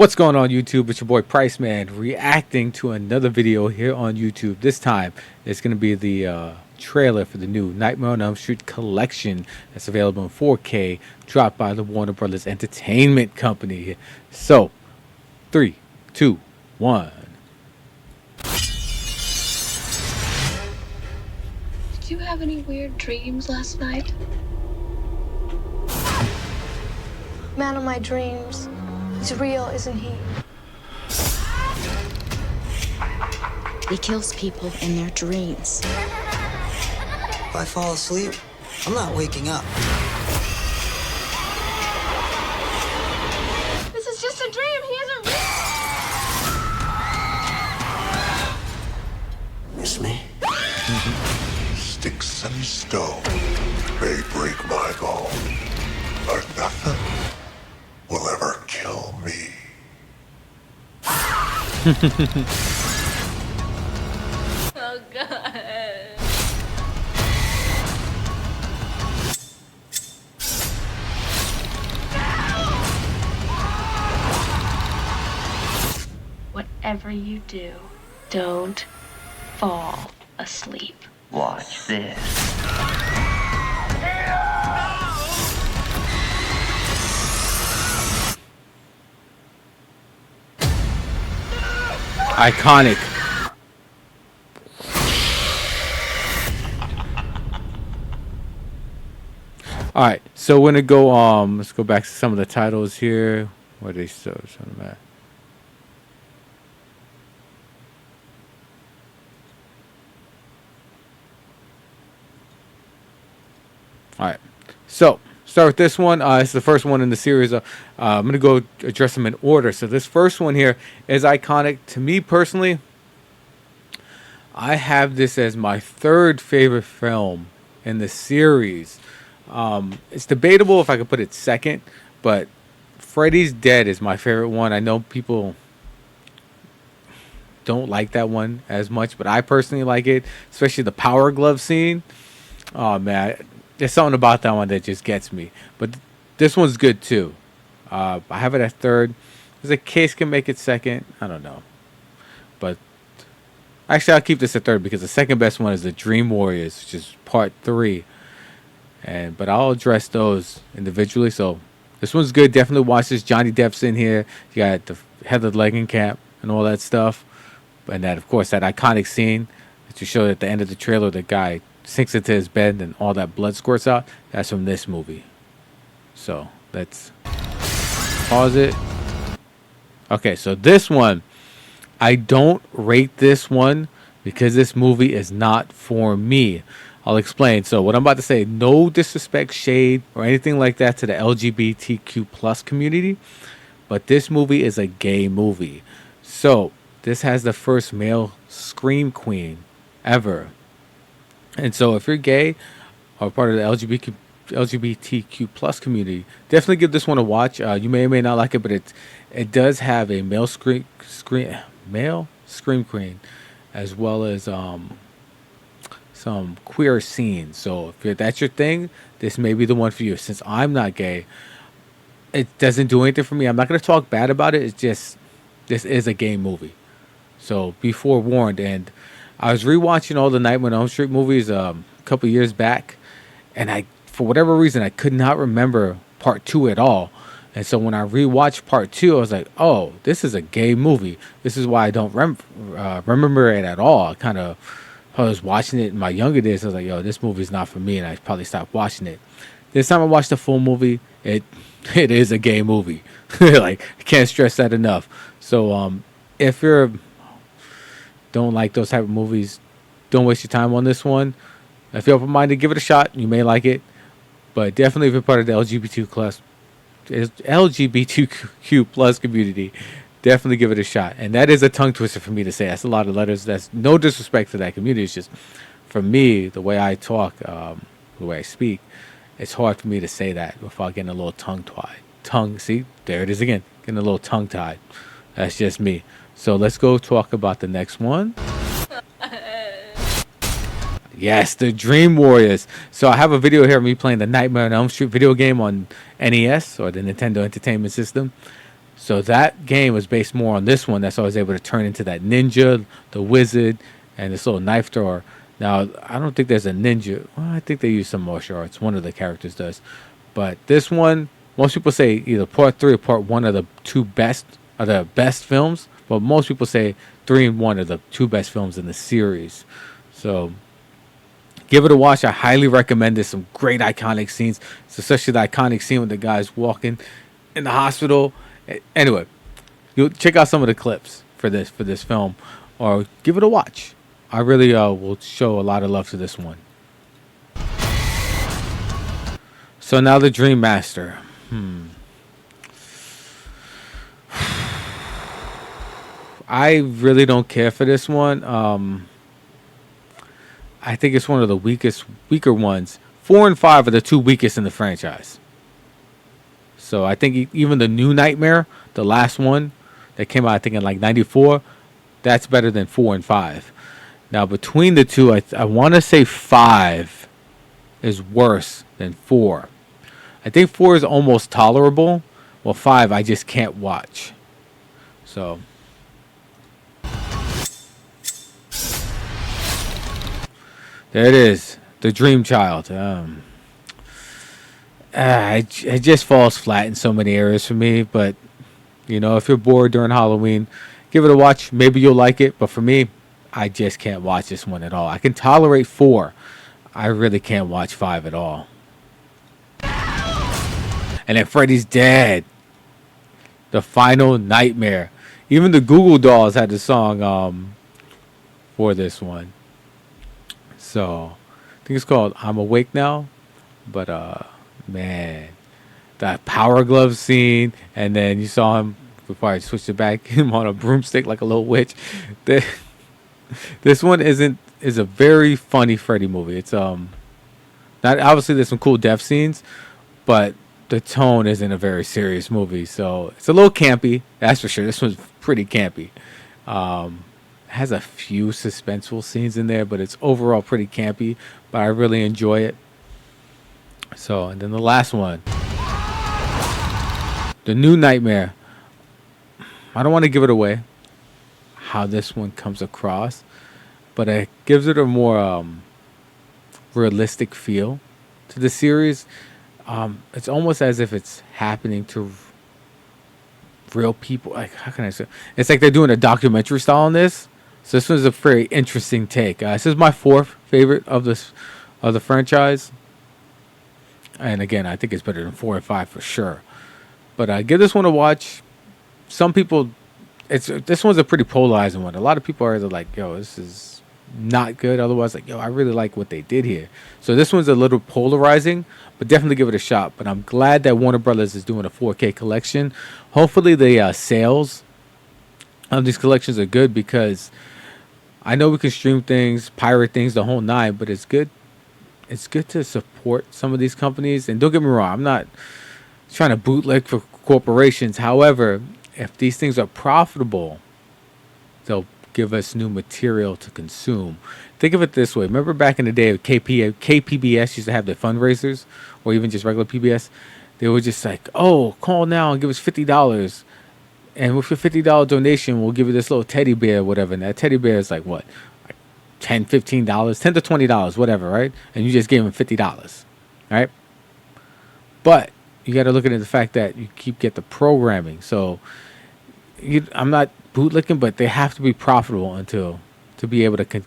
What's going on YouTube? It's your boy Price Man reacting to another video here on YouTube. This time it's going to be the trailer for the new Nightmare on Elm Street collection that's available in 4K, dropped by the Warner Brothers Entertainment Company. So, 3, 2, 1. Did you have any weird dreams last night? Man of my dreams. He's real, isn't he? He kills people in their dreams. If I fall asleep, I'm not waking up. This is just a dream. He isn't real. Miss me? Sticks and stones may break my bone, but nothing will ever kill me. Oh, God. Whatever you do, don't fall asleep. Watch this. Iconic. Alright, so we're gonna go let's go back to some of the titles here. Where they show them at. Alright, so start with this one. It's the first one in the series. I'm gonna go address them in order. So this first one here is iconic to me personally. I have this as my third favorite film in the series. It's debatable if I could put it second, but Freddy's Dead is my favorite one. I know people don't like that one as much, but I personally like it, especially the Power Glove scene. Oh man, there's something about that one that just gets me. But this one's good too. I have it at third. There's a case can make it second. I don't know, but actually I'll keep this at third because the second best one is the Dream Warriors, which is part 3. But I'll address those individually. So this one's good. Definitely watch this. Johnny Depp's in here. You got the Heather Langenkamp and all that stuff. And that, of course, that iconic scene that you showed at the end of the trailer. The guy sinks into his bed and all that blood squirts out. That's from this movie. So let's pause it. Okay, so this one, I don't rate this one because this movie is not for me. I'll explain. So what I'm about to say, no disrespect, shade, or anything like that to the LGBTQ plus community, but this movie is a gay movie. So this has the first male scream queen ever. And so if you're gay or part of the LGBTQ plus community, definitely give this one a watch. You may or may not like it, but it does have a male scream queen, as well as some queer scenes. So if that's your thing, this may be the one for you. Since I'm not gay, it doesn't do anything for me. I'm not going to talk bad about it. It's just, this is a gay movie. So be forewarned. And I was rewatching all the Nightmare on Elm Street movies a couple years back, and for whatever reason, I could not remember part 2 at all. And so when I rewatched part 2, I was like, oh, this is a gay movie. This is why I don't remember it at all. I was watching it in my younger days. I was like, yo, this movie's not for me. And I probably stopped watching it. This time I watched the full movie. It is a gay movie. Like, I can't stress that enough. So if you don't like those type of movies, don't waste your time on this one. If you're open-minded, give it a shot. You may like it. But definitely if you're part of the LGBTQ plus community, definitely give it a shot. And that is a tongue twister for me to say. That's a lot of letters. That's no disrespect to that community. It's just, for me, the way I talk, the way I speak, it's hard for me to say that without getting a little tongue-tied. See, there it is again. Getting a little tongue-tied. That's just me. So let's go talk about the next one. Yes, the Dream Warriors. So I have a video here of me playing the Nightmare on Elm Street video game on NES, or the Nintendo Entertainment System. So that game was based more on this one. That's why I was able to turn into that ninja, the wizard, and this little knife thrower. Now, I don't think there's a ninja. Well, I think they use some martial arts. One of the characters does. But this one, most people say either part 3 or part 1 are the best films. But most people say 3 and 1 are the 2 best films in the series. So give it a watch. I highly recommend it. Some great iconic scenes, especially the iconic scene with the guys walking in the hospital. Anyway, you'll check out some of the clips for this film, or give it a watch. I really will show a lot of love to this one. So now the Dream Master. I really don't care for this one. I think it's one of the weaker ones. 4 and 5 are the 2 weakest in the franchise. So I think even the New Nightmare, the last one that came out, I think in like 94, that's better than 4 and 5. Now between the two, I want to say 5 is worse than 4. I think 4 is almost tolerable. Well, 5 I just can't watch. So there it is, the Dream Child. It just falls flat in so many areas for me. But you know, if you're bored during Halloween, give it a watch. Maybe you'll like it. But for me, I just can't watch this one at all. I can tolerate 4. I really can't watch 5 at all. And then Freddy's Dead, the Final Nightmare. Even the Google Dolls had the song for this one. So I think it's called I'm Awake Now. But man, that Power Glove scene, and then you saw him before I switched it back, him on a broomstick like a little witch. This one is a very funny Freddy movie. It's not obviously there's some cool death scenes, but the tone isn't a very serious movie, so it's a little campy. That's for sure. This one's pretty campy. Has a few suspenseful scenes in there, but it's overall pretty campy. But I really enjoy it. So, and then the last one, the New Nightmare. I don't want to give it away how this one comes across, but it gives it a more realistic feel to the series. It's almost as if it's happening to real people. Like, how can I say? It's like they're doing a documentary style on this. So this one's a very interesting take. This is my 4th favorite of the franchise. And again, I think it's better than 4 and 5 for sure. But give this one a watch. Some people, this one's a pretty polarizing one. A lot of people are either like, yo, this is not good. Otherwise, like, yo, I really like what they did here. So this one's a little polarizing, but definitely give it a shot. But I'm glad that Warner Brothers is doing a 4K collection. Hopefully the sales of these collections are good, because I know we can stream things, pirate things, the whole 9, but it's good. It's good to support some of these companies. And don't get me wrong, I'm not trying to bootleg for corporations. However, if these things are profitable, they'll give us new material to consume. Think of it this way. Remember back in the day, KPBS used to have their fundraisers, or even just regular PBS. They were just like, oh, call now and give us $50. And with your $50 donation, we'll give you this little teddy bear or whatever. And that teddy bear is like what? Like $10, $15, $10 to $20, whatever, right? And you just gave them $50, right? But you got to look at the fact that you get the programming. So I'm not bootlicking, but they have to be profitable to be able to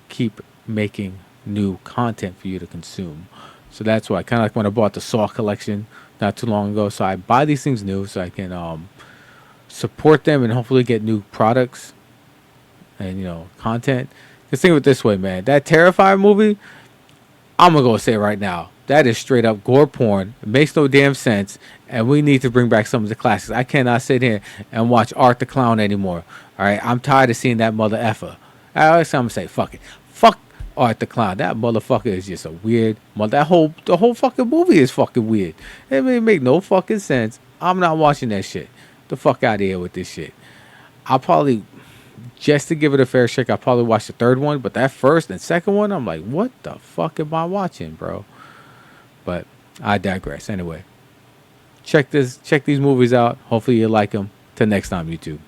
keep making new content for you to consume. So that's why, kind of like when I bought the Saw collection not too long ago. So I buy these things new so I can support them and hopefully get new products and content. Just think of it this way, man. That Terrifier movie, I'm gonna go say it right now, that is straight up gore porn. It makes no damn sense, and we need to bring back some of the classics. I cannot sit here and watch Art the Clown anymore. All right, I'm tired of seeing that mother effer. I'm gonna say fuck it, fuck Art the Clown. That motherfucker is just a weird the whole fucking movie is fucking weird. It make no fucking sense. I'm not watching that shit. The fuck out of here with this shit. I'll probably, just to give it a fair shake, I'll probably watch the 3rd one, but that 1st and 2nd one, I'm like, what the fuck am I watching, bro? But I digress. Anyway, check these movies out. Hopefully you like them. Till next time, YouTube.